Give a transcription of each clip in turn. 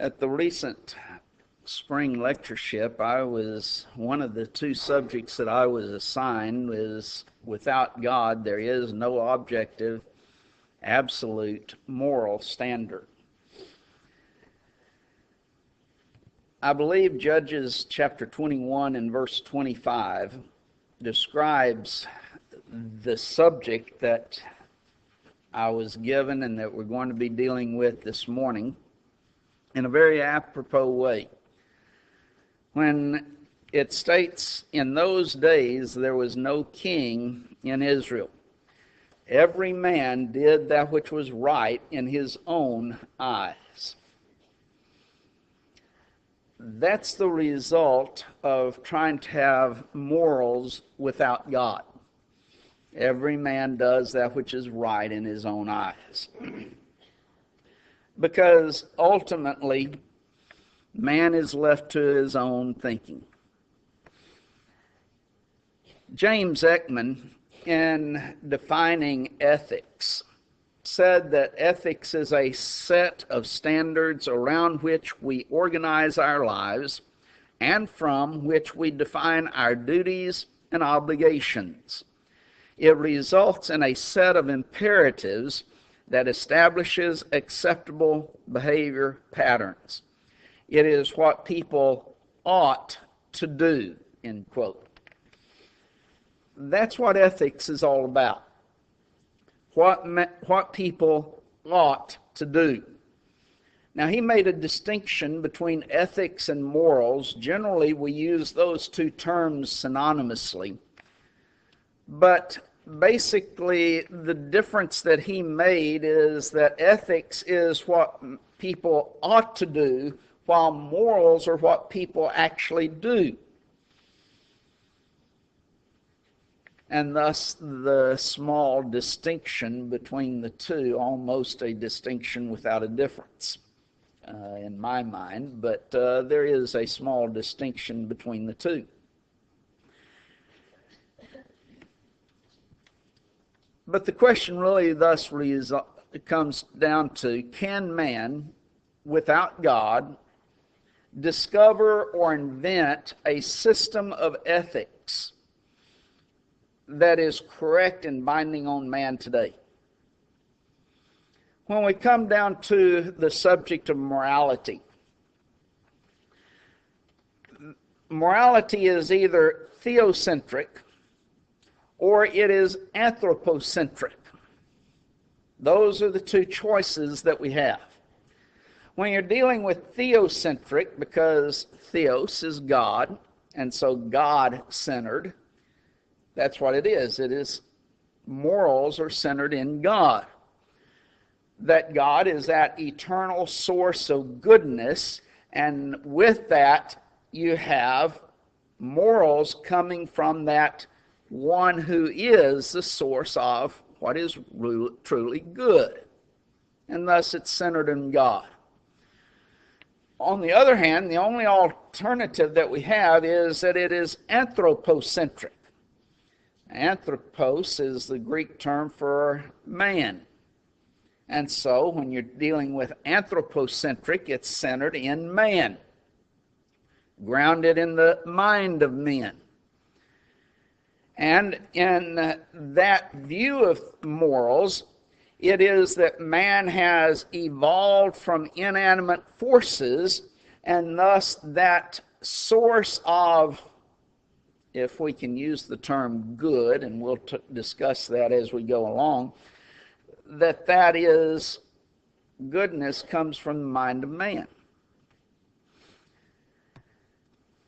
At the recent spring lectureship, one of the two subjects that I was assigned was without God there is no objective, absolute moral standard. I believe Judges chapter 21 and verse 25 describes the subject that I was given and that we're going to be dealing with this morning in a very apropos way. When it states, in those days there was no king in Israel. Every man did that which was right in his own eyes. That's the result of trying to have morals without God. Every man does that which is right in his own eyes. Because ultimately, man is left to his own thinking. James Ekman, in defining ethics, said that ethics is a set of standards around which we organize our lives and from which we define our duties and obligations. It results in a set of imperatives that establishes acceptable behavior patterns. It is what people ought to do, end quote. That's what ethics is all about. What people ought to do. Now, he made a distinction between ethics and morals. Generally, we use those two terms synonymously. But basically, the difference that he made is that ethics is what people ought to do, while morals are what people actually do. And thus the small distinction between the two, almost a distinction without a difference in my mind, but there is a small distinction between the two. But the question really thus comes down to, can man, without God, discover or invent a system of ethics that is correct and binding on man today? When we come down to the subject of morality, morality is either theocentric or it is anthropocentric. Those are the two choices that we have. When you're dealing with theocentric, because theos is God, and so God-centered, that's what it is. It is morals are centered in God. That God is that eternal source of goodness, and with that you have morals coming from that one who is the source of what is truly good. And thus it's centered in God. On the other hand, the only alternative that we have is that it is anthropocentric. Anthropos is the Greek term for man. And so when you're dealing with anthropocentric, it's centered in man, grounded in the mind of men. And in that view of morals, it is that man has evolved from inanimate forces, and thus that source of, if we can use the term good, and we'll discuss that as we go along, that is goodness comes from the mind of man.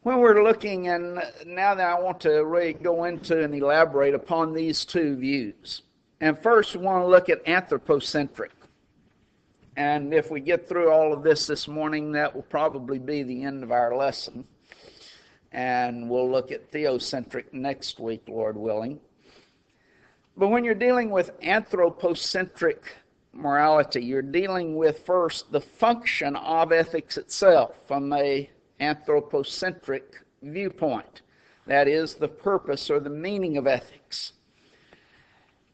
When we're looking, and now that I want to really go into and elaborate upon these two views. And first we want to look at anthropocentric. And if we get through all of this morning, that will probably be the end of our lesson. And we'll look at theocentric next week, Lord willing. But when you're dealing with anthropocentric morality, you're dealing with first the function of ethics itself from a anthropocentric viewpoint. That is the purpose or the meaning of ethics.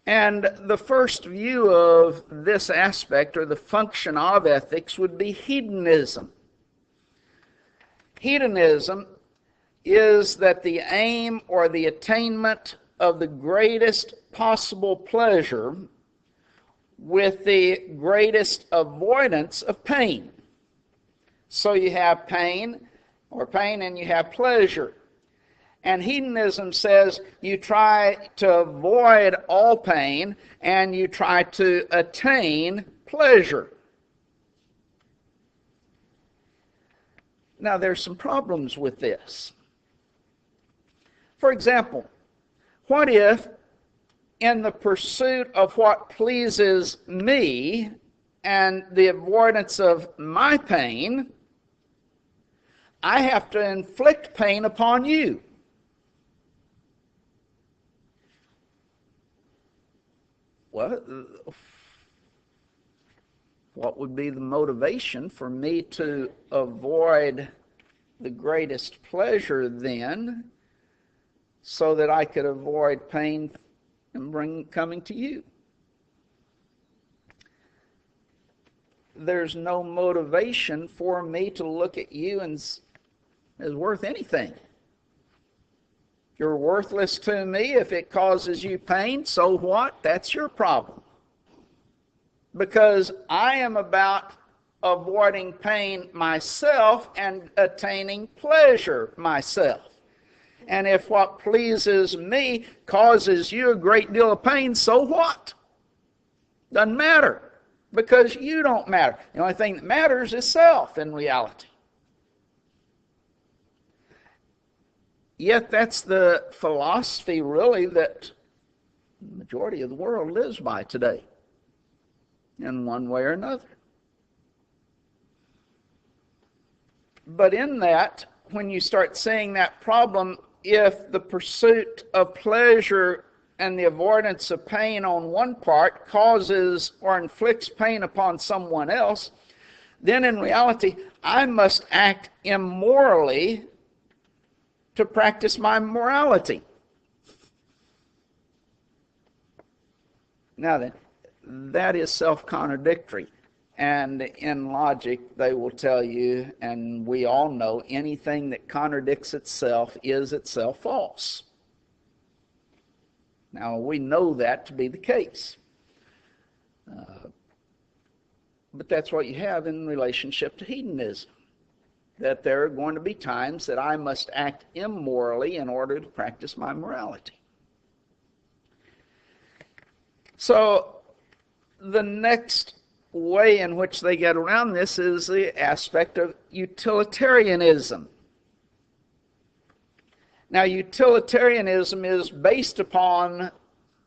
And the first view of this aspect or the function of ethics would be hedonism. Hedonism is that the aim or the attainment of the greatest possible pleasure with the greatest avoidance of pain. So you have pain and you have pleasure. And hedonism says you try to avoid all pain and you try to attain pleasure. Now, there's some problems with this. For example, what if in the pursuit of what pleases me and the avoidance of my pain, I have to inflict pain upon you? Well, what would be the motivation for me to avoid the greatest pleasure then, so that I could avoid pain and coming to you? There's no motivation for me to look at you as worth anything. You're worthless to me. If it causes you pain, so what? That's your problem. Because I am about avoiding pain myself and attaining pleasure myself. And if what pleases me causes you a great deal of pain, so what? Doesn't matter, because you don't matter. The only thing that matters is self in reality. Yet that's the philosophy, really, that the majority of the world lives by today, in one way or another. But in that, when you start seeing that problem, if the pursuit of pleasure and the avoidance of pain on one part causes or inflicts pain upon someone else, then in reality, I must act immorally to practice my morality. Now then, that is self-contradictory. And in logic, they will tell you, and we all know, anything that contradicts itself is itself false. Now, we know that to be the case. But that's what you have in relationship to hedonism, that there are going to be times that I must act immorally in order to practice my morality. So, the next way in which they get around this is the aspect of utilitarianism. Now, utilitarianism is based upon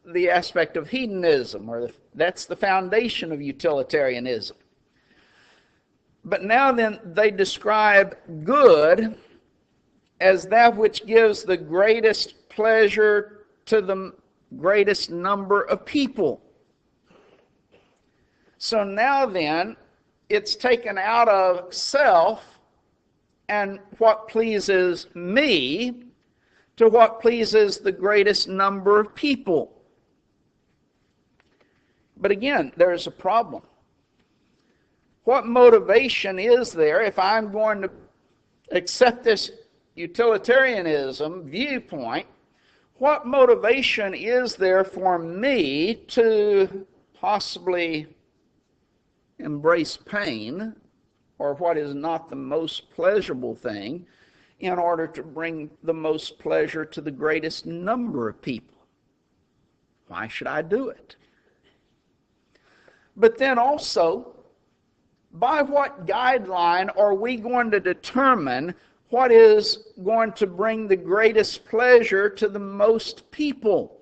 the aspect of hedonism, or that's the foundation of utilitarianism. But now then, they describe good as that which gives the greatest pleasure to the greatest number of people. So now then, it's taken out of self and what pleases me to what pleases the greatest number of people. But again, there's a problem. What motivation is there if I'm going to accept this utilitarianism viewpoint? What motivation is there for me to possibly embrace pain, or what is not the most pleasurable thing, in order to bring the most pleasure to the greatest number of people? Why should I do it? But then also, by what guideline are we going to determine what is going to bring the greatest pleasure to the most people?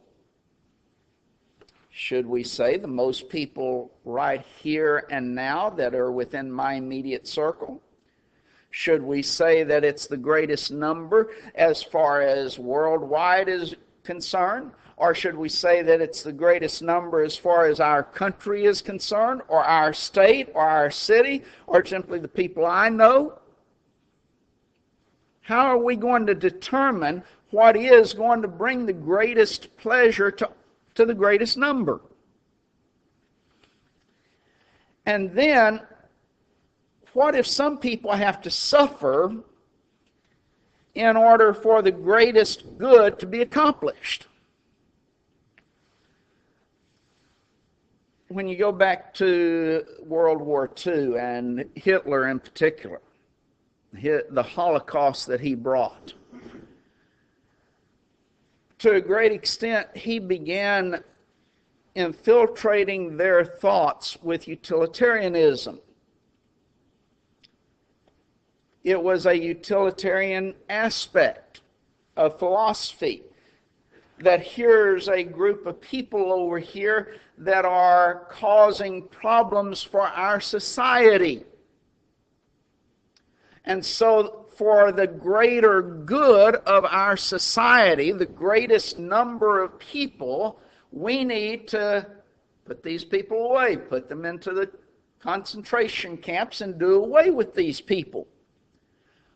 Should we say the most people right here and now that are within my immediate circle? Should we say that it's the greatest number as far as worldwide is concerned? Or should we say that it's the greatest number as far as our country is concerned, or our state, or our city, or simply the people I know? How are we going to determine what is going to bring the greatest pleasure to the greatest number? And then, what if some people have to suffer in order for the greatest good to be accomplished. When you go back to World War II and Hitler in particular, the Holocaust that he brought, to a great extent he began infiltrating their thoughts with utilitarianism. It was a utilitarian aspect of philosophy, that here's a group of people over here that are causing problems for our society. And so for the greater good of our society, the greatest number of people, we need to put these people away, put them into the concentration camps and do away with these people.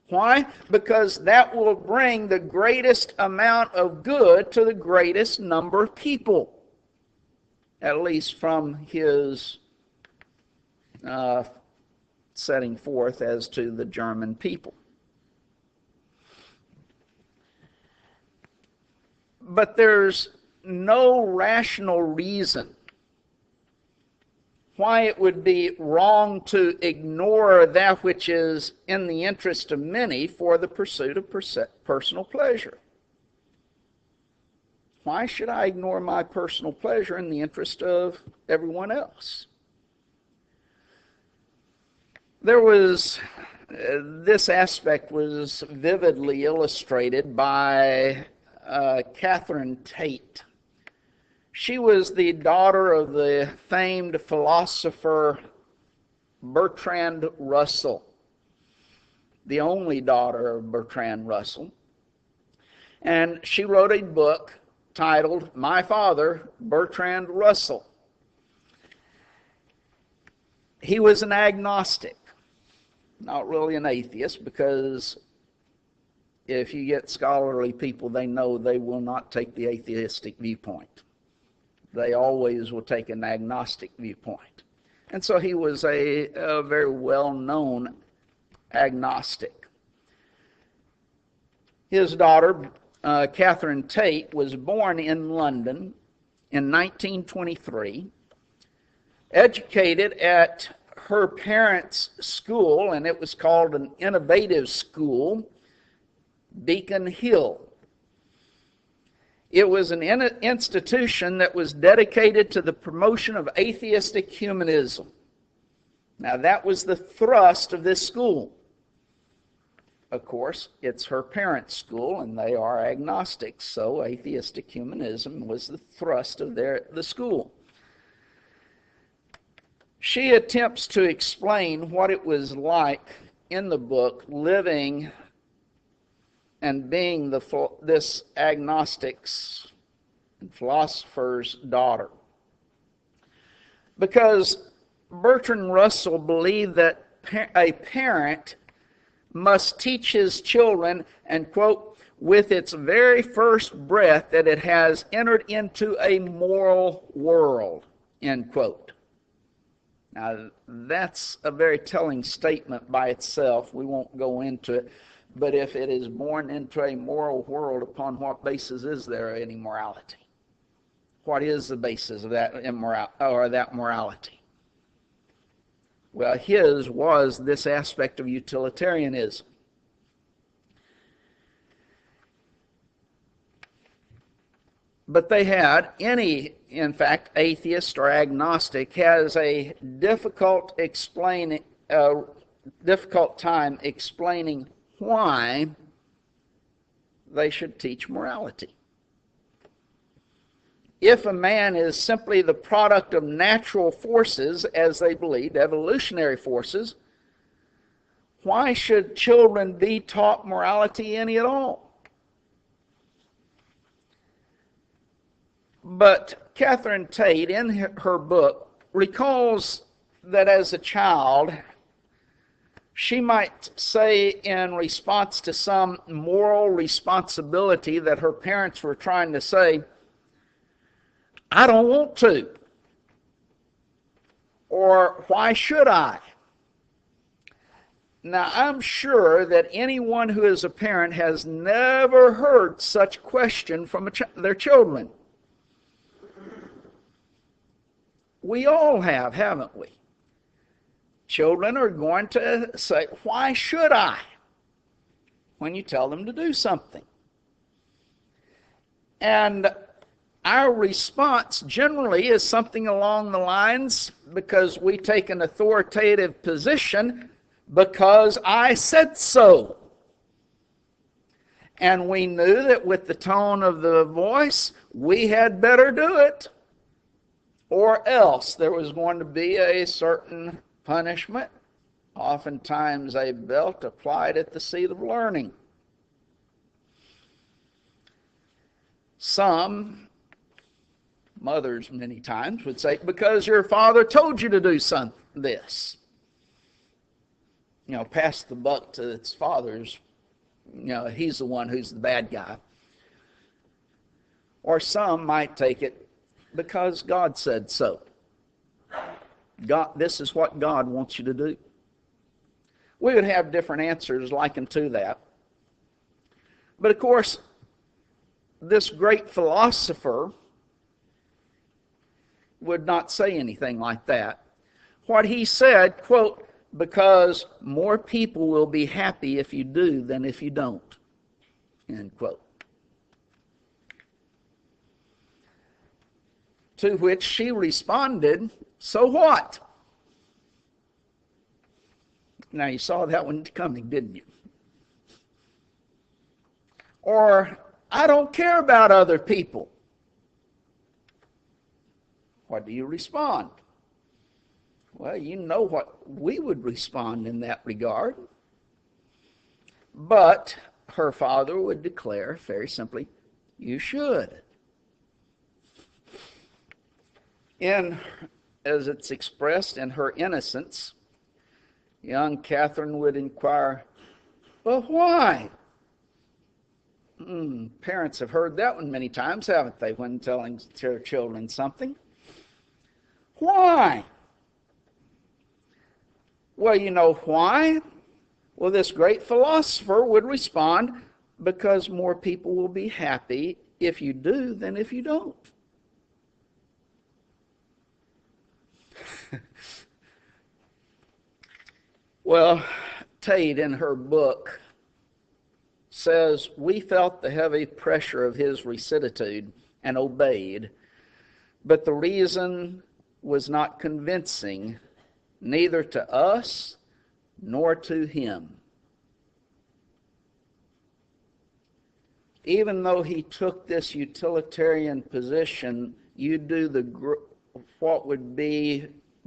Why? Because that will bring the greatest amount of good to the greatest number of people, at least from his setting forth as to the German people. But there's no rational reason why it would be wrong to ignore that which is in the interest of many for the pursuit of personal pleasure. Why should I ignore my personal pleasure in the interest of everyone else? This aspect was vividly illustrated by Catherine Tate. She was the daughter of the famed philosopher Bertrand Russell, the only daughter of Bertrand Russell. And she wrote a book titled My Father, Bertrand Russell. He was an agnostic, not really an atheist, because if you get scholarly people, they know they will not take the atheistic viewpoint. They always will take an agnostic viewpoint. And so he was a very well-known agnostic. His daughter, Catherine Tate, was born in London in 1923, educated at her parents' school, and it was called an innovative school, Beacon Hill. It was an institution that was dedicated to the promotion of atheistic humanism. Now, that was the thrust of this school. Of course, it's her parents' school, and they are agnostics, so atheistic humanism was the thrust of the school. She attempts to explain what it was like in the book living and being this agnostic's and philosopher's daughter. Because Bertrand Russell believed that a parent must teach his children, and quote, with its very first breath that it has entered into a moral world, end quote. Now, that's a very telling statement by itself. We won't go into it. But if it is born into a moral world, upon what basis is there any morality? What is the basis of that morality? Well, his was this aspect of utilitarianism. But they had, in fact, atheist or agnostic has a difficult time explaining why they should teach morality. If a man is simply the product of natural forces, as they believed, evolutionary forces, why should children be taught morality any at all? But Catherine Tate, in her book, recalls that as a child, she might say in response to some moral responsibility that her parents were trying to say, I don't want to, or why should I? Now, I'm sure that anyone who is a parent has never heard such question from their children. We all have, haven't we? Children are going to say, "Why should I?" when you tell them to do something. And our response generally is something along the lines, because we take an authoritative position, "Because I said so." And we knew that with the tone of the voice, we had better do it, or else there was going to be a certain punishment, oftentimes a belt applied at the seat of learning. Some mothers many times would say, "Because your father told you to do this." Pass the buck to its father's, he's the one who's the bad guy. Or some might take it, "Because God said so. This is what God wants you to do." We would have different answers likened to that. But of course, this great philosopher would not say anything like that. What he said, quote, "Because more people will be happy if you do than if you don't," end quote. To which she responded, "So what?" Now, you saw that one coming, didn't you? Or, "I don't care about other people." What do you respond? Well, you know what we would respond in that regard. But her father would declare very simply, "You should." As it's expressed in her innocence, young Catherine would inquire, "But why?" Parents have heard that one many times, haven't they, when telling their children something? Why? Well, you know why? Well, this great philosopher would respond, "Because more people will be happy if you do than if you don't." Well, Tate, in her book, says, "We felt the heavy pressure of his rectitude and obeyed, but the reason was not convincing, neither to us nor to him." Even though he took this utilitarian position, you do what would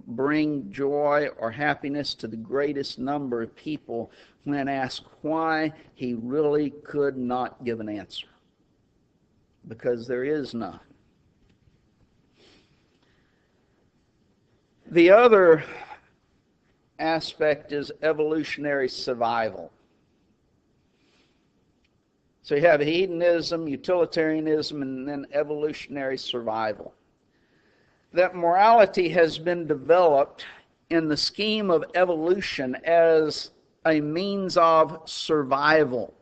bring joy or happiness to the greatest number of people, when asked why, he really could not give an answer, because there is none. The other aspect is evolutionary survival. So you have hedonism, utilitarianism, and then evolutionary survival. That morality has been developed in the scheme of evolution as a means of survival.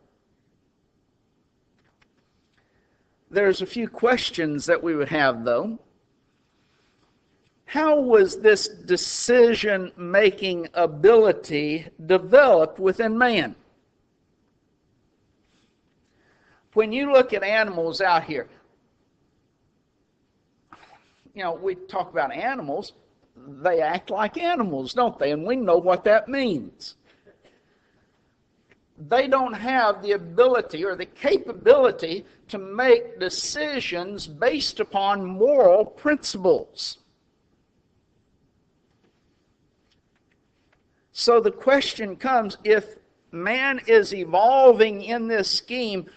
There's a few questions that we would have, though. How was this decision-making ability developed within man? When you look at animals out here, we talk about animals, they act like animals, don't they? And we know what that means. They don't have the ability or the capability to make decisions based upon moral principles. So the question comes, if man is evolving in this scheme,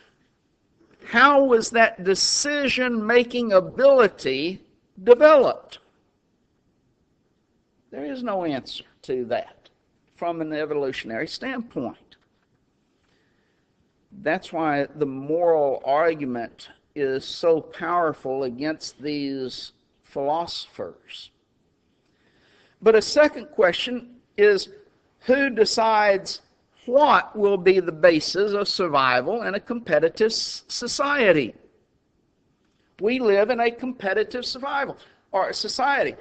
how was that decision-making ability developed? There is no answer to that from an evolutionary standpoint. That's why the moral argument is so powerful against these philosophers. But a second question is, who decides what will be the basis of survival in a competitive society? We live in a competitive survival or society.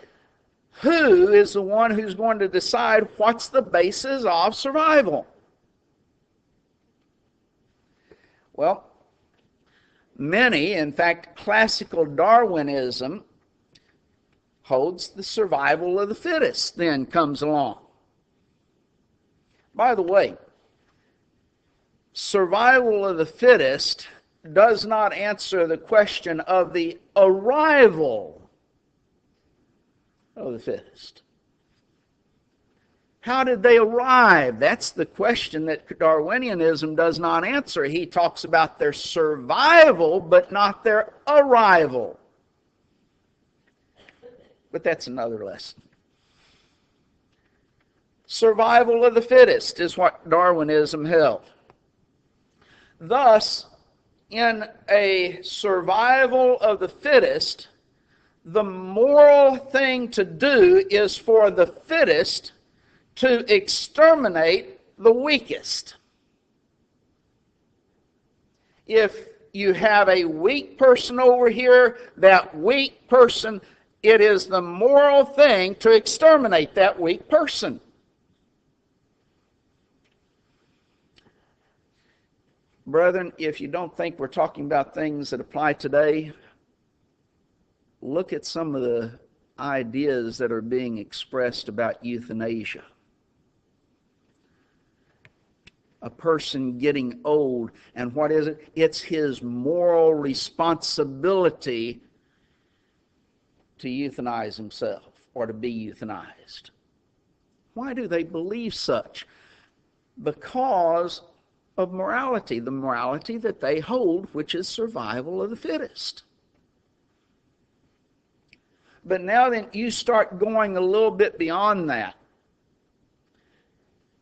Who is the one who's going to decide what's the basis of survival? Well, many, in fact, classical Darwinism holds the survival of the fittest then comes along. By the way, survival of the fittest does not answer the question of the arrival of the fittest. How did they arrive? That's the question that Darwinianism does not answer. He talks about their survival, but not their arrival. But that's another lesson. Survival of the fittest is what Darwinism held. Thus, in a survival of the fittest, the moral thing to do is for the fittest to exterminate the weakest. If you have a weak person over here, that weak person, it is the moral thing to exterminate that weak person. Brethren, if you don't think we're talking about things that apply today, look at some of the ideas that are being expressed about euthanasia. A person getting old, and what is it? It's his moral responsibility to euthanize himself or to be euthanized. Why do they believe such? Because of morality, the morality that they hold, which is survival of the fittest. But now then you start going a little bit beyond that.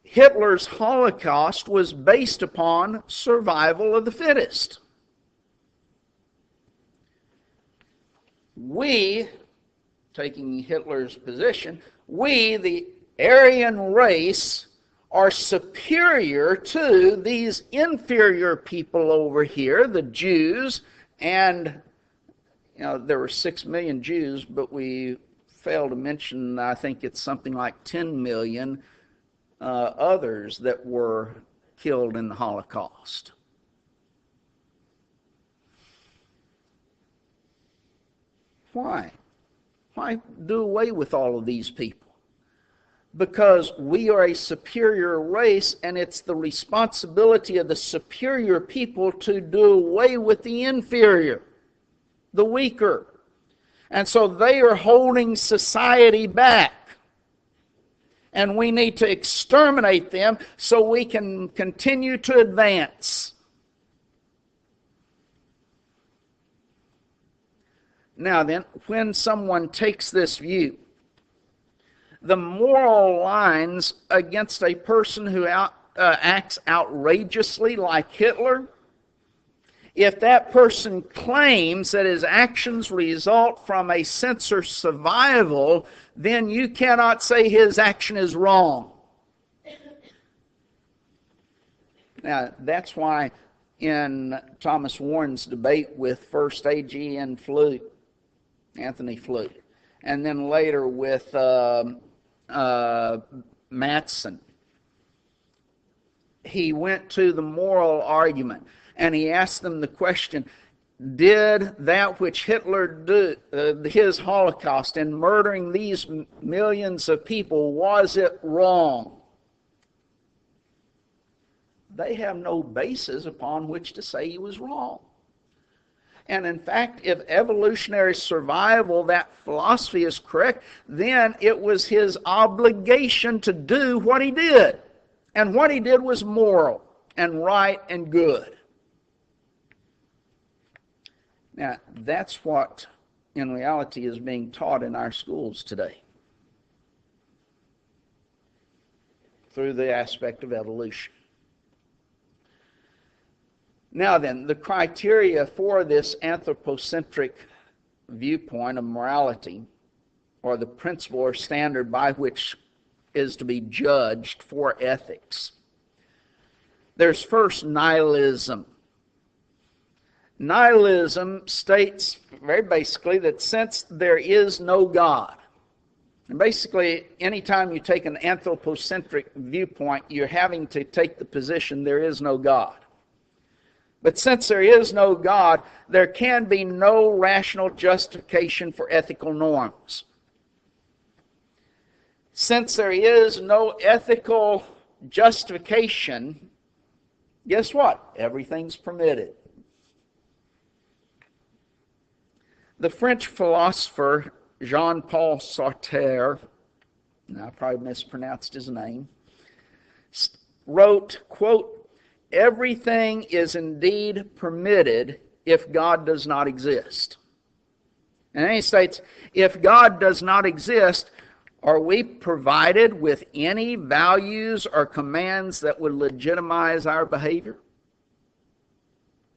Hitler's Holocaust was based upon survival of the fittest. We, taking Hitler's position, we, the Aryan race, are superior to these inferior people over here, the Jews, and there were 6 million Jews, but we failed to mention, I think it's something like 10 million others that were killed in the Holocaust. Why? Why do away with all of these people? Because we are a superior race, and it's the responsibility of the superior people to do away with the inferior, the weaker. And so they are holding society back. And we need to exterminate them so we can continue to advance. Now then, when someone takes this view, the moral lines against a person who acts outrageously like Hitler, if that person claims that his actions result from a sense of survival, then you cannot say his action is wrong. Now, that's why in Thomas Warren's debate with first A.G. and Anthony Fleet, and then later with Mattson, he went to the moral argument, and he asked them the question, did that which Hitler did, his Holocaust in murdering these millions of people, was it wrong? They have no basis upon which to say he was wrong. And in fact, if evolutionary survival, that philosophy is correct, then it was his obligation to do what he did. And what he did was moral and right and good. Now, that's what in reality is being taught in our schools today through the aspect of evolution. Now then, the criteria for this anthropocentric viewpoint of morality, or the principle or standard by which is to be judged for ethics, There's first nihilism. Nihilism states very basically that since there is no God, and basically anytime you take an anthropocentric viewpoint, you're having to take the position there is no God. But since there is no God, there can be no rational justification for ethical norms. Since there is no ethical justification, guess what? Everything's permitted. The French philosopher Jean-Paul Sartre, and I probably mispronounced his name, wrote, quote, "Everything is indeed permitted if God does not exist." And then he states, if God does not exist, are we provided with any values or commands that would legitimize our behavior?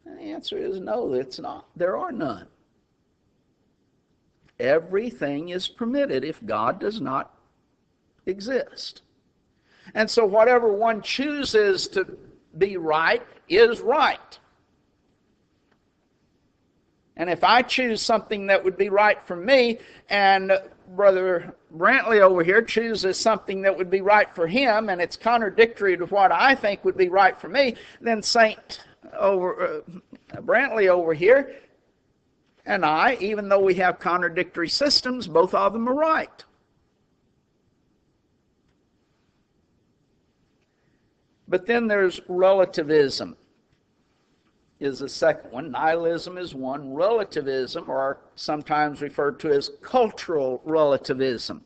And the answer is no, it's not. There are none. Everything is permitted if God does not exist. And so whatever one chooses to be right is right. And if I choose something that would be right for me, and Brother Brantley over here chooses something that would be right for him, and it's contradictory to what I think would be right for me, then Brantley over here and I, even though we have contradictory systems, both of them are right. But then there's relativism, is the second one. Nihilism is one. Relativism, or sometimes referred to as cultural relativism,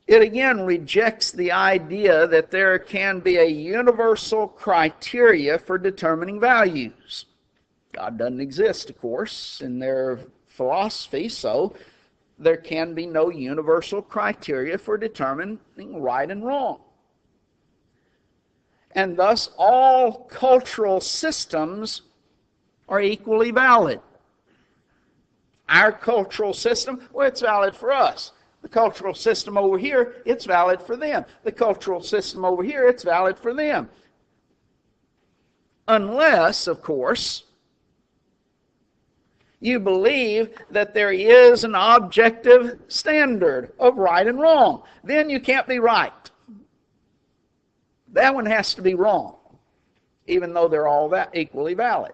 it again rejects the idea that there can be a universal criteria for determining values. God doesn't exist, of course, in their philosophy, so there can be no universal criteria for determining right and wrong. And thus, all cultural systems are equally valid. Our cultural system, well, it's valid for us. The cultural system over here, it's valid for them. The cultural system over here, it's valid for them. Unless, of course, you believe that there is an objective standard of right and wrong. Then you can't be right. That one has to be wrong, even though they're all equally valid.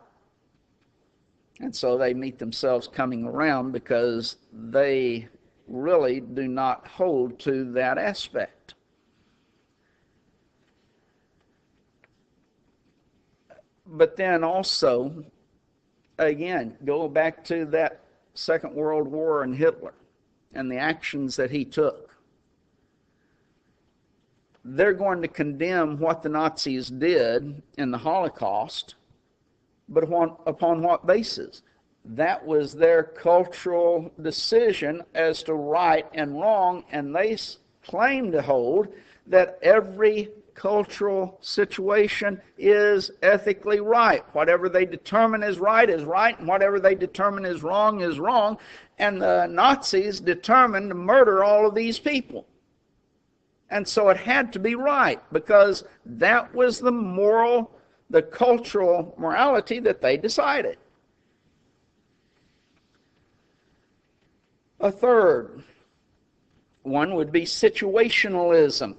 And so they meet themselves coming around because they really do not hold to that aspect. But then also, again, go back to that Second World War and Hitler and the actions that he took. They're going to condemn what the Nazis did in the Holocaust, but upon what basis? That was their cultural decision as to right and wrong, and they claim to hold that every cultural situation is ethically right. Whatever they determine is right, and whatever they determine is wrong, and the Nazis determined to murder all of these people. And so it had to be right, because that was the cultural morality that they decided. A third one would be situationalism.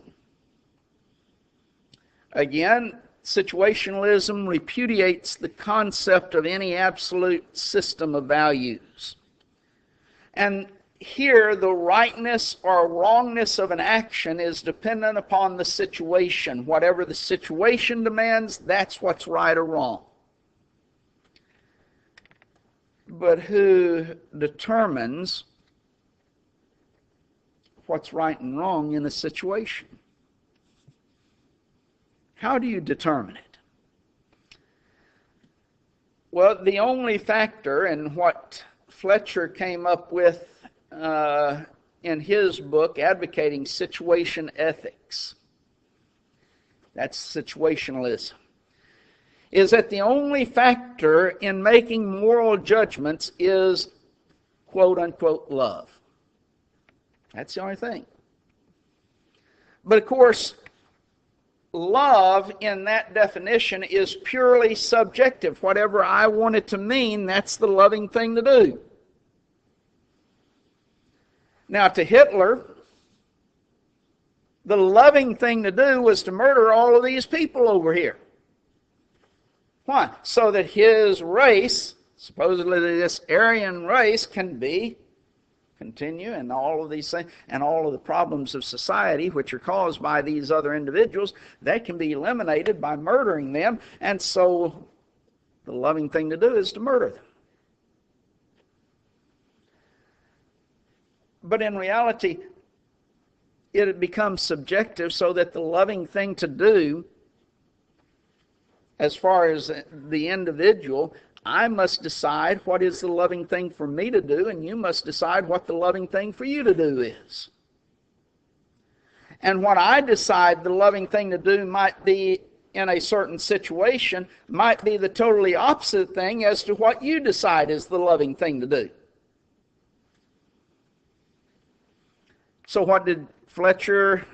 Again, situationalism repudiates the concept of any absolute system of values. And here, the rightness or wrongness of an action is dependent upon the situation. Whatever the situation demands, that's what's right or wrong. But who determines what's right and wrong in a situation? How do you determine it? Well, the only factor in what Fletcher came up with in his book advocating situation ethics, that's situationalism, is that the only factor in making moral judgments is quote unquote love. That's the only thing. But of course, love in that definition is purely subjective. Whatever I want it to mean, that's the loving thing to do. Now, to Hitler, the loving thing to do was to murder all of these people over here. Why? So that his race, supposedly this Aryan race, can continue, and all of these things, and all of the problems of society which are caused by these other individuals, that can be eliminated by murdering them. And so the loving thing to do is to murder them. But in reality, it becomes subjective, so that the loving thing to do, as far as the individual, I must decide what is the loving thing for me to do, and you must decide what the loving thing for you to do is. And what I decide the loving thing to do might be in a certain situation, might be the totally opposite thing as to what you decide is the loving thing to do. So what did Fletcher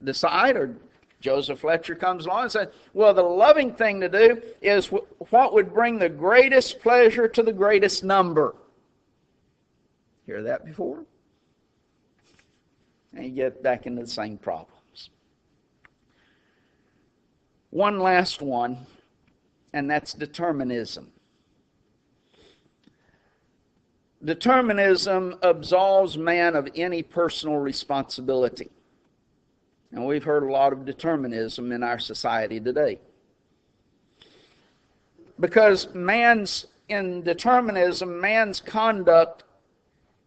decide? Or Joseph Fletcher comes along and says, well, the loving thing to do is what would bring the greatest pleasure to the greatest number. Hear that before? And you get back into the same problems. One last one, and that's determinism. Determinism absolves man of any personal responsibility. And we've heard a lot of determinism in our society today. Because in determinism, man's conduct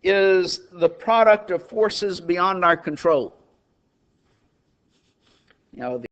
is the product of forces beyond our control. You know,